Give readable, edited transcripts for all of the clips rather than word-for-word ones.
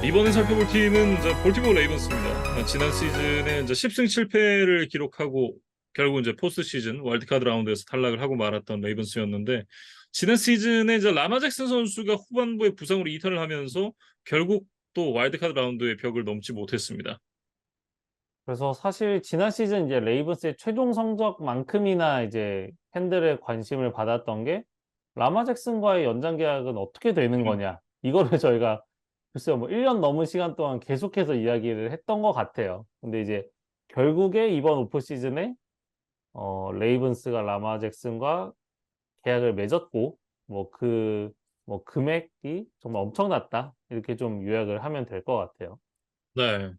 이번에 살펴볼 팀은 이제 볼티모어 레이븐스입니다. 지난 시즌에 이제 10승 7패를 기록하고 결국 이제 포스트 시즌 와일드카드 라운드에서 탈락을 하고 말았던 레이븐스였는데 지난 시즌에 이제 라마 잭슨 선수가 후반부에 부상으로 이탈을 하면서 결국 또 와일드카드 라운드의 벽을 넘지 못했습니다. 그래서 사실 지난 시즌 이제 레이븐스의 최종 성적만큼이나 이제 팬들의 관심을 받았던 게 라마 잭슨과의 연장 계약은 어떻게 되는 음, 거냐. 이거를 저희가 글쎄요, 뭐 1년 넘은 시간 동안 계속해서 이야기를 했던 것 같아요. 근데 이제 결국에 이번 오프 시즌에 레이븐스가 라마 잭슨과 계약을 맺었고, 뭐 뭐 금액이 정말 엄청났다. 이렇게 좀 요약을 하면 될 것 같아요. 네.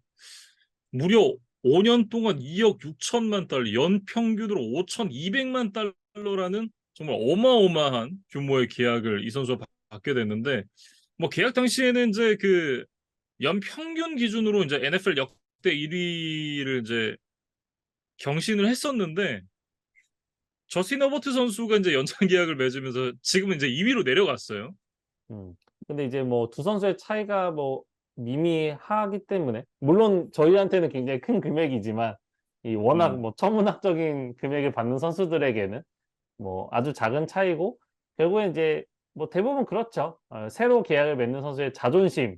무려 5년 동안 2억 6천만 달러, 연평균으로 5,200만 달러라는 정말 어마어마한 규모의 계약을 이 선수가 받게 됐는데 뭐 계약 당시에는 이제 그 연평균 기준으로 이제 NFL 역대 1위를 이제 경신을 했었는데 저스틴 허버트 선수가 이제 연장 계약을 맺으면서 지금은 이제 2위로 내려갔어요. 음. 근데 이제 뭐 두 선수의 차이가 뭐 미미하기 때문에 물론 저희한테는 굉장히 큰 금액이지만 이 워낙 음, 뭐 천문학적인 금액을 받는 선수들에게는 뭐 아주 작은 차이고 결국에 이제 뭐 대부분 그렇죠. 새로 계약을 맺는 선수의 자존심,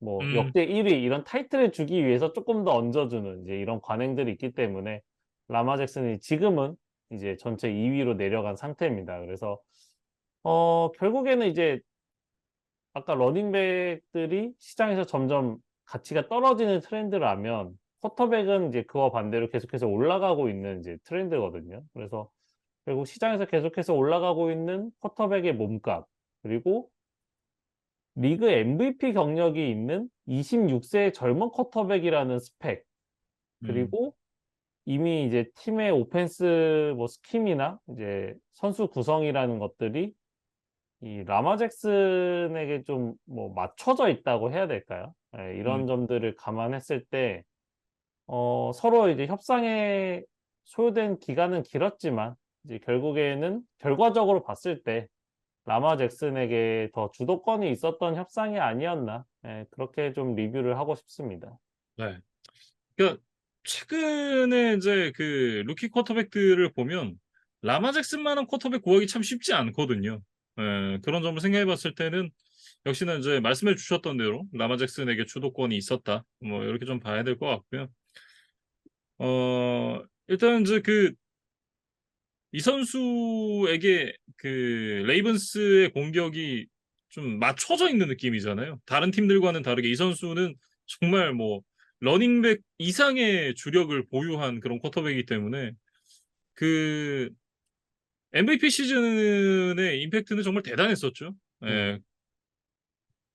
뭐 음, 역대 1위 이런 타이틀을 주기 위해서 조금 더 얹어주는 이제 이런 관행들이 있기 때문에 라마 잭슨이 지금은 이제 전체 2위로 내려간 상태입니다. 그래서 결국에는 이제 아까 러닝백들이 시장에서 점점 가치가 떨어지는 트렌드라면 쿼터백은 이제 그와 반대로 계속해서 올라가고 있는 이제 트렌드거든요. 그래서 결국 시장에서 계속해서 올라가고 있는 쿼터백의 몸값, 그리고 리그 MVP 경력이 있는 26세 젊은 쿼터백이라는 스펙, 음. 그리고 이미 이제 팀의 오펜스 뭐 스킴이나 이제 선수 구성이라는 것들이 이 라마 잭슨에게 좀 뭐 맞춰져 있다고 해야 될까요? 예, 음. 이런 점들을 감안했을 때 서로 이제 협상에 소요된 기간은 길었지만 이제 결국에는 결과적으로 봤을 때 라마 잭슨에게 더 주도권이 있었던 협상이 아니었나. 예, 그렇게 좀 리뷰를 하고 싶습니다. 네. 그러니까 최근에 이제 그 루키 쿼터백들을 보면 라마 잭슨만한 쿼터백 구하기 참 쉽지 않거든요. 예. 그런 점을 생각해 봤을 때는 역시나 이제 말씀해 주셨던 대로 라마 잭슨에게 주도권이 있었다. 뭐 이렇게 좀 봐야 될 것 같고요. 일단 이제 그 이 선수에게 그 레이븐스의 공격이 좀 맞춰져 있는 느낌이잖아요. 다른 팀들과는 다르게 이 선수는 정말 뭐 러닝백 이상의 주력을 보유한 그런 쿼터백이기 때문에 그 MVP 시즌의 임팩트는 정말 대단했었죠. 음. 예.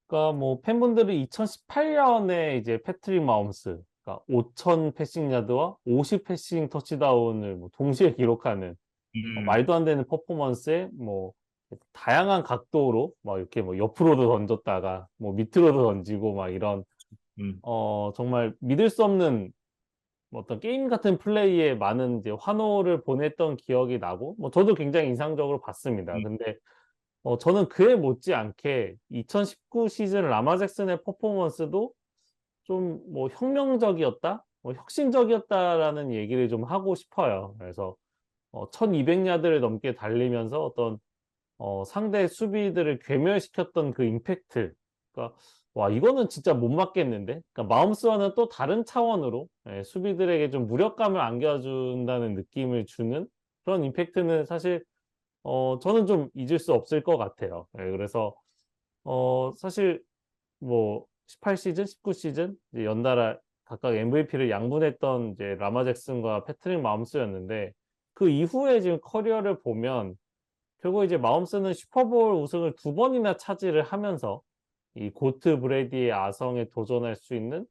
그러니까 뭐 팬분들이 2018년에 이제 패트릭 마홈스, 그러니까 5,000 패싱 야드와 50 패싱 터치다운을 뭐 동시에 기록하는 음. 말도 안 되는 퍼포먼스에 뭐 다양한 각도로 막 이렇게 뭐 옆으로도 던졌다가 뭐 밑으로도 던지고 막 이런 음. 정말 믿을 수 없는 뭐 어떤 게임 같은 플레이에 많은 이제 환호를 보냈던 기억이 나고 뭐 저도 굉장히 인상적으로 봤습니다. 음. 근데 저는 그에 못지않게 2019 시즌 라마 잭슨의 퍼포먼스도 좀 뭐 혁명적이었다, 뭐 혁신적이었다라는 얘기를 좀 하고 싶어요. 그래서 1,200 야드를 넘게 달리면서 어떤 상대 수비들을 괴멸시켰던 그 임팩트. 그러니까 와 이거는 진짜 못 막겠는데. 그러니까 마홈스와는 또 다른 차원으로 예 수비들에게 좀 무력감을 안겨준다는 느낌을 주는 그런 임팩트는 사실 저는 좀 잊을 수 없을 것 같아요. 예 그래서 사실 뭐 18 시즌, 19 시즌 이제 연달아 각각 MVP를 양분했던 이제 라마 잭슨과 패트릭 마홈스였는데 그 이후에 지금 커리어를 보면 결국 이제 마홈스는 슈퍼볼 우승을 두 번이나 차지를 하면서 이 고트 브레이디의 아성에 도전할 수 있는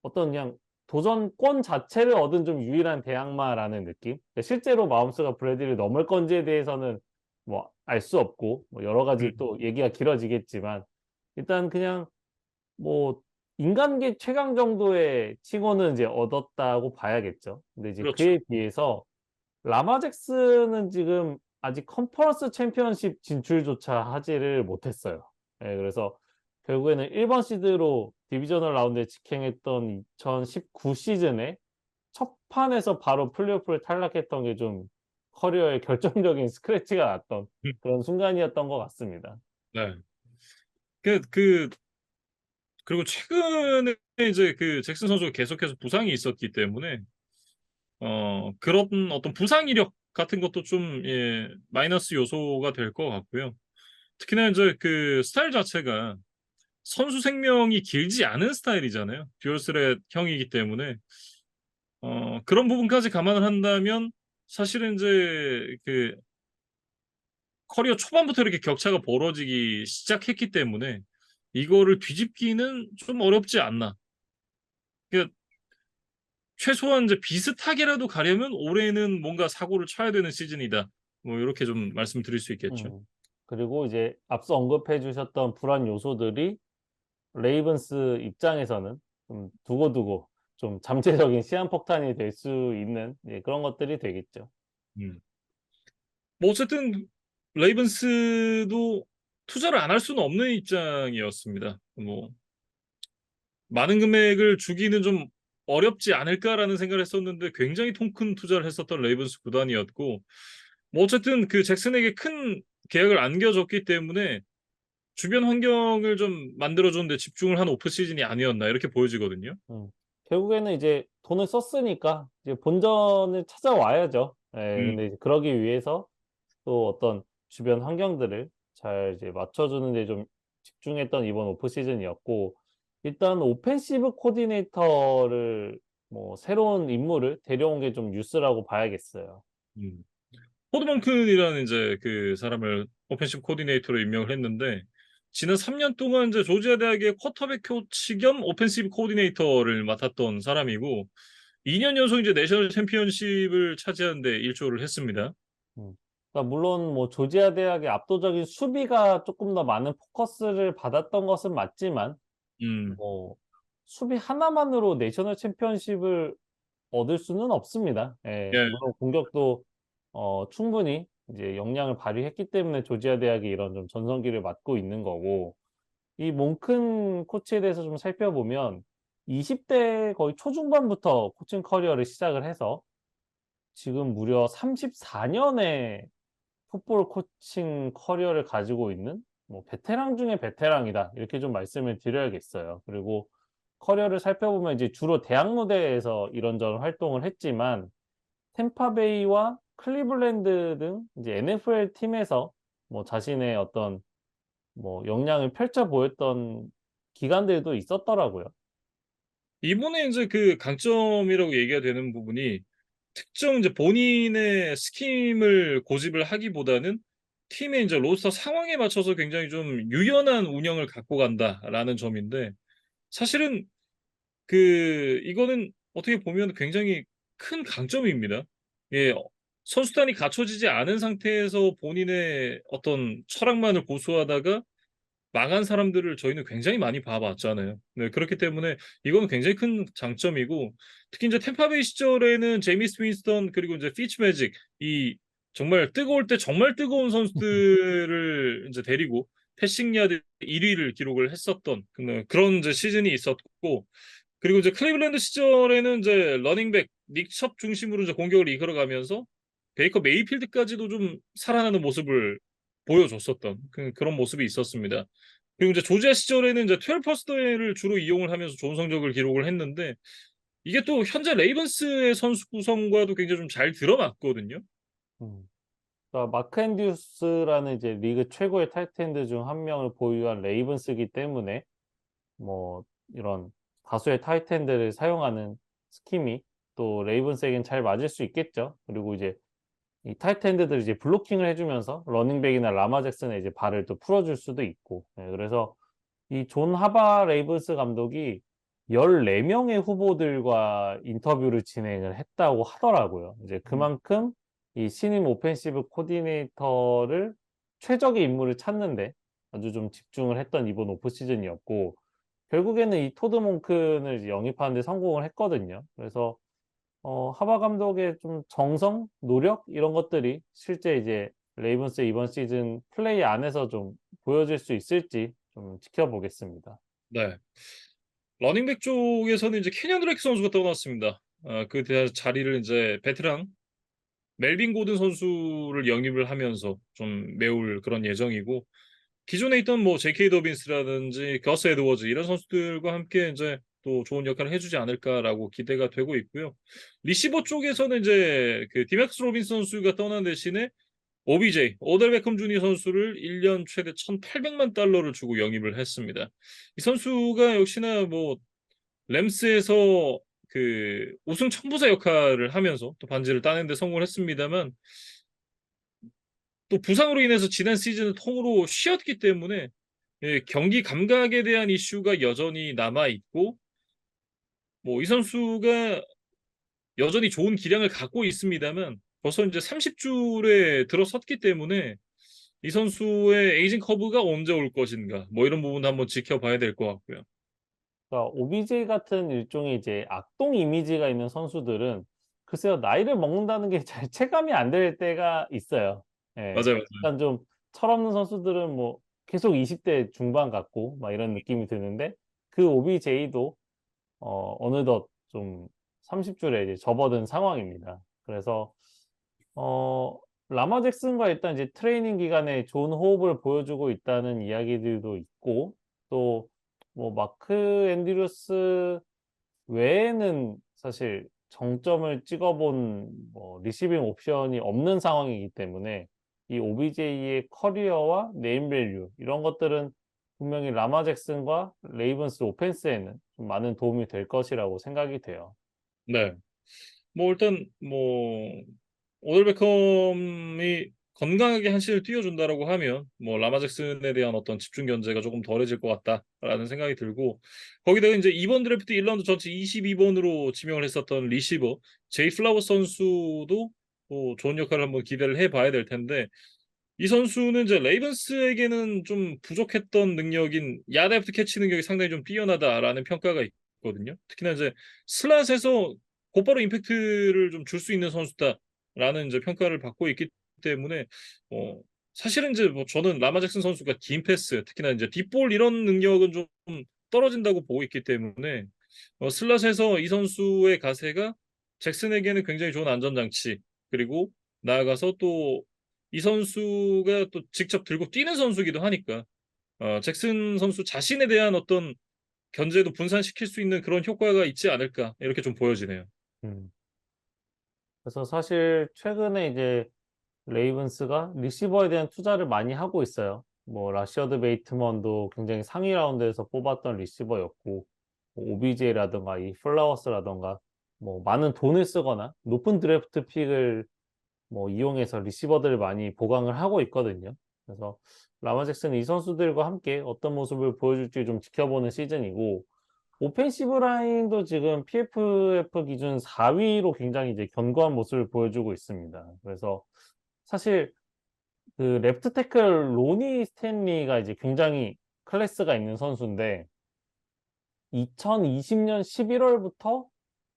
어떤 그냥 도전권 자체를 얻은 좀 유일한 대항마라는 느낌? 그러니까 실제로 마홈스가 브래디를 넘을 건지에 대해서는 뭐 알 수 없고 뭐 여러 가지 음. 또 얘기가 길어지겠지만 일단 그냥 뭐 인간계 최강 정도의 칭호는 이제 얻었다고 봐야겠죠. 근데 이제 그렇죠. 그에 비해서 라마 잭슨은 지금 아직 컨퍼런스 챔피언십 진출조차 하지를 못했어요. 예 그래서 결국에는 1번 시드로 디비저널 라운드에 직행했던 2019 시즌에 첫 판에서 바로 플레이오프를 탈락했던 게 좀 커리어에 결정적인 스크래치가 났던 그런 순간이었던 것 같습니다. 네. 그 그 그리고 최근에 이제 그 잭슨 선수가 계속해서 부상이 있었기 때문에 그런 어떤 부상 이력 같은 것도 좀 마이너스 요소가 될 것 같고요. 특히나 이제 그 스타일 자체가 선수 생명이 길지 않은 스타일이잖아요. 듀얼스렛 형이기 때문에 그런 부분까지 감안을 한다면 사실은 이제 그 커리어 초반부터 이렇게 격차가 벌어지기 시작했기 때문에 이거를 뒤집기는 좀 어렵지 않나. 그러니까 최소한 이제 비슷하게라도 가려면 올해는 뭔가 사고를 쳐야 되는 시즌이다. 뭐 요렇게 좀 말씀드릴 수 있겠죠. 음. 그리고 이제 앞서 언급해 주셨던 불안 요소들이 레이븐스 입장에서는 좀 두고두고 좀 잠재적인 시한폭탄이 될 수 있는 그런 것들이 되겠죠. 음. 뭐 어쨌든 레이븐스도 투자를 안 할 수는 없는 입장이었습니다. 뭐 '많은 금액을 주기는 좀 어렵지 않을까.'라는 생각을 했었는데 굉장히 통 큰 투자를 했었던 레이븐스 구단이었고 뭐 어쨌든 그 잭슨에게 큰 계약을 안겨줬기 때문에 '주변 환경을 좀 만들어 주는 데 집중을 한 오프 시즌이 아니었나.' 이렇게 보여지거든요. 음. 결국에는 이제 돈을 썼으니까 이제 본전을 찾아와야죠. 예. 음. 근데 이제 그러기 위해서 또 어떤 주변 환경들을 잘 이제 맞춰주는 데 좀 집중했던 이번 오프 시즌이었고 일단 오펜시브 코디네이터를 뭐 새로운 인물을 데려온 게 좀 뉴스라고 봐야겠어요. 음. 토드 monken이라는 인제 그 사람을 오펜시브 코디네이터로 임명을 했는데 지난 3년 동안 이제 조지아 대학의 쿼터백 코치 겸 오펜시브 코디네이터를 맡았던 사람이고 2년 연속 이제 내셔널 챔피언십을 차지하는 데 일조를 했습니다. 음. 그러니까 물론 뭐 조지아 대학의 압도적인 수비가 쪼끔 더 많은 포커스를 받았던 것은 맞지만 음. 뭐 수비 하나만으로 내셔널 챔피언십을 얻을 수는 없습니다. 예. 예. 물론 공격도 충분히 이제 역량을 발휘했기 때문에 조지아 대학이 이런 좀 전성기를 맞고 있는 거고 이 몽큰 코치에 대해서 좀 살펴보면 20대 거의 초중반부터 코칭 커리어를 시작을 해서 지금 무려 34 년의 풋볼 코칭 커리어를 가지고 있는 뭐 베테랑 중의 베테랑이다. 이렇게 좀 말씀을 드려야겠어요. 그리고 커리어를 살펴보면 이제 주로 대학 무대에서 이런저런 활동을 했지만 템파베이와 클리블랜드 등 이제 NFL 팀에서 뭐 자신의 어떤 뭐 역량을 펼쳐 보였던 기간들도 있었더라고요. 이번에 인제 그 강점이라고 얘기가 되는 부분이 특정 이제 본인의 스킴을 고집을 하기보다는 팀의 인제 로스터 상황에 맞춰서 굉장히 좀 유연한 운영을 갖고 간다라는 점인데 사실은 이거는 어떻게 보면 굉장히 큰 강점입니다. 예. 선수단이 갖춰지지 않은 상태에서 본인의 어떤 철학만을 고수하다가 망한 사람들을 저희는 굉장히 많이 봐 왔잖아요. 네 그렇기 때문에 이거는 굉장히 큰 장점이고 특히 인제 템파베이 시절에는 제이미스 윈스턴 그리고 인제 피츠매직 이 정말 뜨거울 때 정말 뜨거운 선수들을 인제 데리고 패싱 야드 1 위를 기록을 했었던 그런 이제 시즌이 있었고 그리고 이제 클리블랜드 시절에는 인제 러닝백 닉 첩 중심으로 이제 공격을 이끌어가면서 베이커 메이필드까지도 좀 살아나는 모습을 보여줬었던 그런 모습이 있었습니다. 그리고 이제 조지아 시절에는 이제 12 퍼스트를 주로 이용을 하면서 좋은 성적을 기록을 했는데 이게 또 현재 레이븐스의 선수 구성과도 굉장히 좀 잘 들어맞거든요. 음. 그러니까 마크 앤드류스라는 이제 리그 최고의 타이트 엔드 중 한 명을 보유한 레이븐스이기 때문에 뭐 이런 다수의 타이트 엔드를 사용하는 스킴이 또 레이븐스에겐 잘 맞을 수 있겠죠. 그리고 이제 이 타이트 엔드들이 이제 블로킹을 해 주면서 러닝백이나 라마 잭슨의 이제 발을 또 풀어 줄 수도 있고. 그래서 이 존 하바 레이븐스 감독이 14 명의 후보들과 인터뷰를 진행을 했다고 하더라고요. 이제 음. 그만큼 이 신임 오펜시브 코디네이터를 최적의 인물을 찾는 데 아주 좀 집중을 했던 이번 오프 시즌이었고 결국에는 이 토드 몽큰을 이제 영입하는 데 성공을 했거든요. 그래서 하바 감독의 좀 정성, 노력 이런 것들이 실제 이제 레이븐스의 이번 시즌 플레이 안에서 좀 보여질 수 있을지 좀 지켜보겠습니다. 네. 러닝백 쪽에서는 이제 케니언 드레이크 선수가 떠났습니다. 그 자리를 이제 베테랑 멜빈 고든 선수를 영입을 하면서 좀 메울 그런 예정이고, 기존에 있던 뭐 제이케이 더빈스라든지 거스 에드워즈 이런 선수들과 함께 이제 또 좋은 역할을 해주지 않을까라고 기대가 되고 있고요. 리시버 쪽에서는 이제 그 디맥스 로빈슨 선수가 떠난 대신에 OBJ, 오델 베컴 주니어 선수를 1년 최대 1,800만 달러를 주고 영입을 했습니다. 이 선수가 역시나 뭐 램스에서 그 우승 청부사 역할을 하면서 또 반지를 따는 데 성공을 했습니다만, 또 부상으로 인해서 지난 시즌은 통으로 쉬었기 때문에 경기 감각에 대한 이슈가 여전히 남아 있고, 뭐 이 선수가 여전히 좋은 기량을 갖고 있습니다만 벌써 이제 30줄에 들어섰기 때문에 이 선수의 에이징 커브가 언제 올 것인가, 뭐 이런 부분도 한번 지켜봐야 될 것 같고요. 그러니까 OBJ 같은 일종의 이제 악동 이미지가 있는 선수들은 글쎄요, 나이를 먹는다는 게 잘 체감이 안 될 때가 있어요. 예. 맞아요, 맞아요. 약간 좀 철없는 선수들은 뭐 계속 20대 중반 같고 막 이런 느낌이 드는데, 그 OBJ도 어느덧 좀 30줄에 이제 접어든 상황입니다. 그래서 어 라마 잭슨과 일단 이제 트레이닝 기간에 좋은 호흡을 보여주고 있다는 이야기들도 있고, 또 뭐 마크 앤드류스 외에는 사실 정점을 찍어본 뭐 리시빙 옵션이 없는 상황이기 때문에 이 OBJ의 커리어와 네임 밸류 이런 것들은 분명히 라마 잭슨과 레이븐스 오펜스에는 좀 많은 도움이 될 것이라고 생각이 돼요. 네. 뭐 일단 뭐 오늘 베컴이 건강하게 한 시즌을 뛰어준다라고 하면 뭐 라마 잭슨에 대한 어떤 집중 견제가 조금 덜해질 것 같다라는 생각이 들고, 거기다가 이제 이번 드래프트 1라운드 전체 22번으로 지명을 했었던 리시버 제이 플라워 선수도 또 좋은 역할을 한번 기대를 해봐야 될 텐데, 이 선수는 이제 레이븐스에게는 좀 부족했던 능력인 야드 애프터 캐치 능력이 상당히 좀 뛰어나다라는 평가가 있거든요. 특히나 이제 슬롯에서 곧바로 임팩트를 좀 줄 수 있는 선수다라는 이제 평가를 받고 있기 때문에, 어 사실은 이제 뭐 저는 라마 잭슨 선수가 긴 패스, 특히나 이제 딥볼 이런 능력은 좀 떨어진다고 보고 있기 때문에, 슬롯에서 이 선수의 가세가 잭슨에게는 굉장히 좋은 안전장치, 그리고 나아가서 또 이 선수가 또 직접 들고 뛰는 선수이기도 하니까 잭슨 선수 자신에 대한 어떤 견제도 분산시킬 수 있는 그런 효과가 있지 않을까, 이렇게 좀 보여지네요. 음. 그래서 사실 최근에 이제 레이븐스가 리시버에 대한 투자를 많이 하고 있어요. 뭐 라시어드 베이트먼도 굉장히 상위 라운드에서 뽑았던 리시버였고, OBJ라든가 이 플라워스라든가 뭐 많은 돈을 쓰거나 높은 드래프트 픽을 뭐 이용해서 리시버들을 많이 보강을 하고 있거든요. 그래서 라마 잭슨이 이 선수들과 함께 어떤 모습을 보여줄지 좀 지켜보는 시즌이고, 오펜시브 라인도 지금 PFF 기준 4위로 굉장히 이제 견고한 모습을 보여주고 있습니다. 그래서 사실 그 레프트 태클 로니 스탠리가 이제 굉장히 클래스가 있는 선수인데, 2020년 11월부터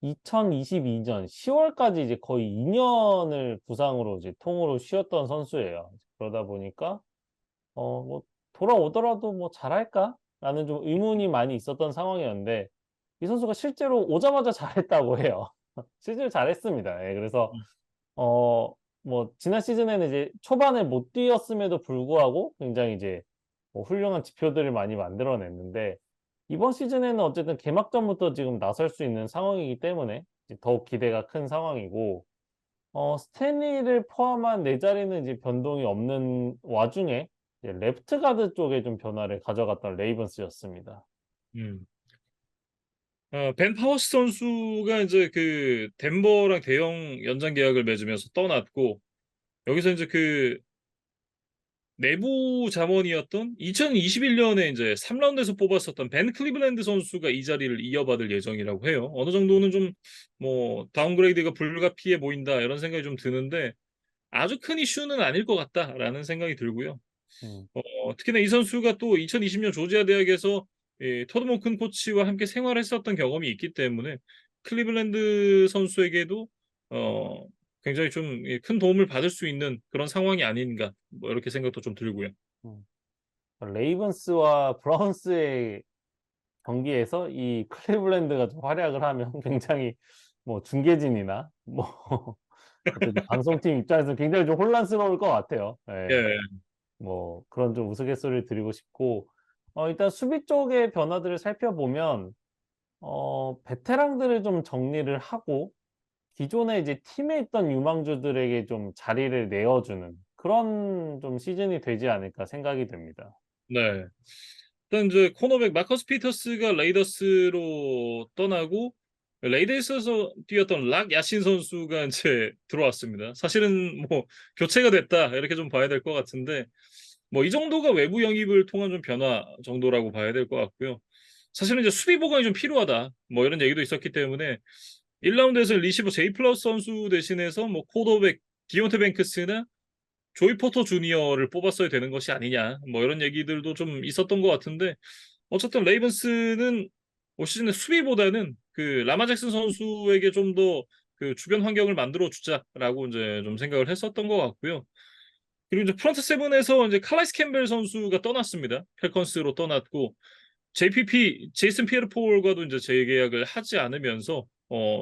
2022년 10월까지 이제 거의 2년을 부상으로 이제 통으로 쉬었던 선수예요. 그러다 보니까 뭐 돌아오더라도 뭐 잘할까라는 좀 의문이 많이 있었던 상황이었는데, 이 선수가 실제로 오자마자 잘했다고 해요. 실제로 잘했습니다. 예, 그래서 뭐 지난 시즌에는 이제 초반에 못 뛰었음에도 불구하고 굉장히 이제 뭐 훌륭한 지표들을 많이 만들어냈는데, 이번 시즌에는 어쨌든 개막전부터 지금 나설 수 있는 상황이기 때문에 이제 더욱 기대가 큰 상황이고, 스탠리를 포함한 네 자리는 이제 변동이 없는 와중에 이제 레프트 가드 쪽에 좀 변화를 가져갔던 레이븐스였습니다. 음. 벤 파워스 선수가 이제 그 덴버랑 대형 연장 계약을 맺으면서 떠났고, 여기서 이제 그 내부 자원이었던 2021년에 이제 3라운드에서 뽑았었던 벤 클리블랜드 선수가 이 자리를 이어받을 예정이라고 해요. 어느 정도는 좀 뭐 다운그레이드가 불가피해 보인다 이런 생각이 좀 드는데, 아주 큰 이슈는 아닐 것 같다라는 생각이 들고요. 음. 특히나 이 선수가 또 2020년 조지아 대학에서 토드 mon큰 코치와 함께 생활했었던 경험이 있기 때문에 클리블랜드 선수에게도 어 굉장히 좀 큰 도움을 받을 수 있는 그런 상황이 아닌가, 뭐 이렇게 생각도 좀 들고요. 음. 레이븐스와 브라운스의 경기에서 이 클리블랜드가 좀 활약을 하면 굉장히 뭐 중계진이나 뭐 어쨌든 방송팀 입장에서 굉장히 좀 혼란스러울 것 같아요. 예. 예, 뭐 그런 좀 우스갯소리를 드리고 싶고 일단 수비 쪽의 변화들을 살펴보면 베테랑들을 좀 정리를 하고 기존에 이제 팀에 있던 유망주들에게 좀 자리를 내어주는 그런 좀 시즌이 되지 않을까 생각이 됩니다. 네. 일단 이제 코너백 마커스 피터스가 레이더스로 떠나고 레이더스에서 뛰었던 락 야신 선수가 이제 들어왔습니다. 사실은 뭐 교체가 됐다 이렇게 좀 봐야 될 것 같은데 뭐 이 정도가 외부 영입을 통한 좀 변화 정도라고 봐야 될 것 같고요. 사실은 이제 수비 보강이 좀 필요하다 뭐 이런 얘기도 있었기 때문에 1라운드에서 리시버 제이 플러스 선수 대신해서 뭐 코더백 디온테 뱅크스나 조이 포터 주니어를 뽑았어야 되는 것이 아니냐 뭐 이런 얘기들도 좀 있었던 것 같은데 어쨌든 레이븐스는 올 시즌에 수비보다는 그 라마 잭슨 선수에게 좀 더 그 주변 환경을 만들어 주자라고 이제 좀 생각을 했었던 것 같고요. 그리고 이제 프런트 세븐에서 이제 칼라이스 캠벨 선수가 떠났습니다. 펠컨스로 떠났고 JPP 제이슨 피에르 폴과도 이제 재계약을 하지 않으면서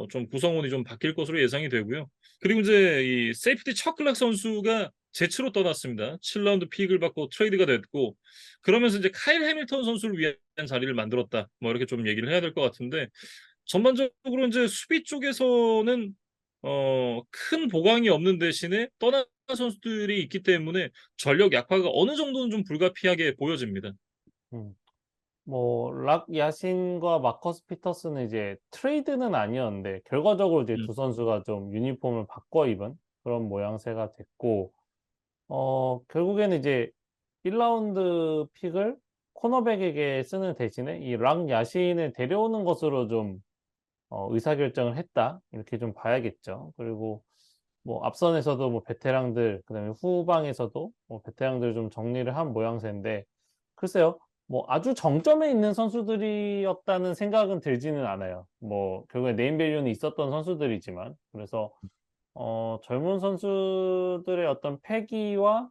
좀 구성원이 좀 바뀔 것으로 예상이 되고요. 그리고 이제 이 세이프티 처클락 선수가 제츠로 떠났습니다. 7라운드 픽을 받고 트레이드가 됐고 그러면서 이제 카일 해밀턴 선수를 위한 자리를 만들었다. 뭐 이렇게 좀 얘기를 해야 될 것 같은데 전반적으로 이제 수비 쪽에서는 큰 보강이 없는 대신에 떠난 선수들이 있기 때문에 전력 약화가 어느 정도는 좀 불가피하게 보여집니다. 음. 뭐 락 야신과 마커스 피터스는 이제 트레이드는 아니었는데 결과적으로 이제 음. 두 선수가 좀 유니폼을 바꿔 입은 그런 모양새가 됐고 결국에는 이제 1라운드 픽을 코너백에게 쓰는 대신에 이 락 야신을 데려오는 것으로 좀 의사결정을 했다. 이렇게 좀 봐야겠죠. 그리고 뭐 앞선에서도 뭐 베테랑들, 그다음에 후방에서도 뭐 베테랑들 좀 정리를 한 모양새인데 글쎄요. 뭐 아주 정점에 있는 선수들이었다는 생각은 들지는 않아요. 뭐 결국에 네임 밸류는 있었던 선수들이지만 그래서 젊은 선수들의 어떤 패기와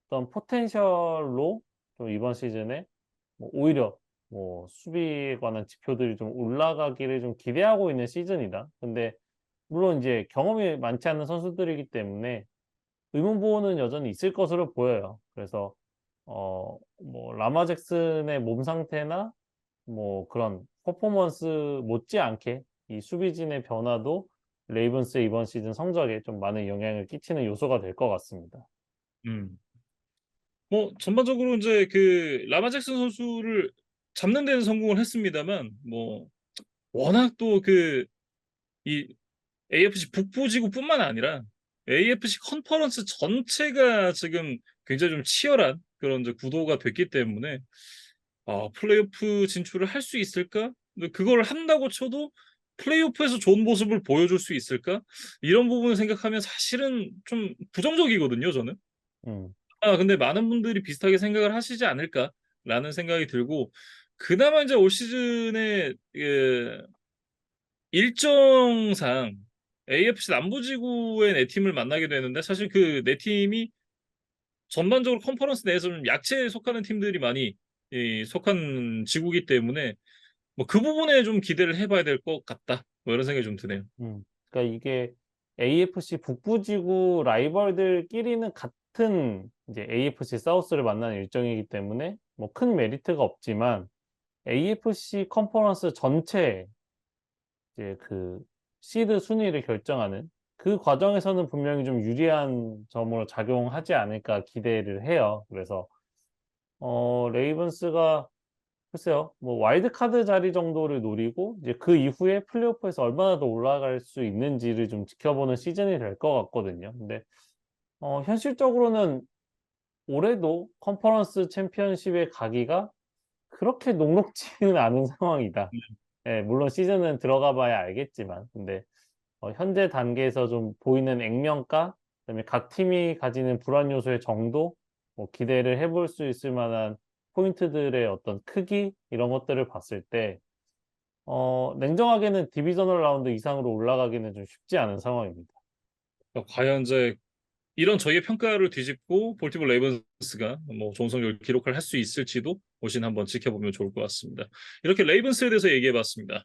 어떤 포텐셜로 좀 이번 시즌에 뭐 오히려 뭐 수비에 관한 지표들이 좀 올라가기를 좀 기대하고 있는 시즌이다. 근데 물론 이제 경험이 많지 않은 선수들이기 때문에 의문부호는 여전히 있을 것으로 보여요. 그래서 뭐 라마 잭슨의 몸 상태나 뭐 그런 퍼포먼스 못지않게 이 수비진의 변화도 레이븐스의 이번 시즌 성적에 좀 많은 영향을 끼치는 요소가 될 것 같습니다. 음. 뭐 전반적으로 이제 그 라마 잭슨 선수를 잡는 데는 성공을 했습니다만 뭐 워낙 또 그 이 AFC 북부지구뿐만 아니라 AFC 컨퍼런스 전체가 지금 굉장히 좀 치열한 그런 이제 구도가 됐기 때문에 플레이오프 진출을 할 수 있을까? 근데 그걸 한다고 쳐도 '플레이오프에서 좋은 모습을 보여줄 수 있을까?' 이런 부분을 생각하면 사실은 좀 부정적이거든요 저는. 음. 근데 많은 분들이 비슷하게 생각을 하시지 않을까라는 생각이 들고 그나마 인제 올 시즌에 그 일정상 AFC 남부지구의 4 팀을 만나게 되는데 사실 그 4 팀이 전반적으로 컨퍼런스 내에서 좀 약체에 속하는 팀들이 많이 속한 지구이기 때문에 뭐 '그 부분에 좀 기대를 해 봐야 될 것 같다.' 뭐 이런 생각이 좀 드네요. 그러니까 이게 AFC 북부지구 라이벌들끼리는 같은 이제 AFC 사우스를 만나는 일정이기 때문에 뭐 큰 메리트가 없지만 AFC 컨퍼런스 전체 이제 그 시드 순위를 결정하는 그 과정에서는 분명히 좀 유리한 점으로 작용하지 않을까 기대를 해요. 그래서 레이븐스가 글쎄요. 뭐 와일드 카드 자리 정도를 노리고 이제 그 이후에 플레이오프에서 얼마나 더 올라갈 수 있는지를 좀 지켜보는 시즌이 될 것 같거든요. 근데 현실적으로는 올해도 컨퍼런스 챔피언십에 가기가 그렇게 녹록지는 않은 상황이다. 예, 물론 시즌은 들어가 봐야 알겠지만 근데 현재 단계에서 좀 보이는 액면가 그다음에 각 팀이 가지는 불안 요소의 정도 뭐 기대를 해볼 수 있을 만한 포인트들의 어떤 크기 이런 것들을 봤을 때 냉정하게는 디비저널 라운드 이상으로 올라가기는 좀 쉽지 않은 상황입니다. 과연 이제 이런 저희의 평가를 뒤집고 볼티모 레이븐스가 뭐 좋은 성적을 기록할 수 있을지도 오신 한번 지켜보면 좋을 것 같습니다. 이렇게 레이븐스에 대해서 얘기해봤습니다.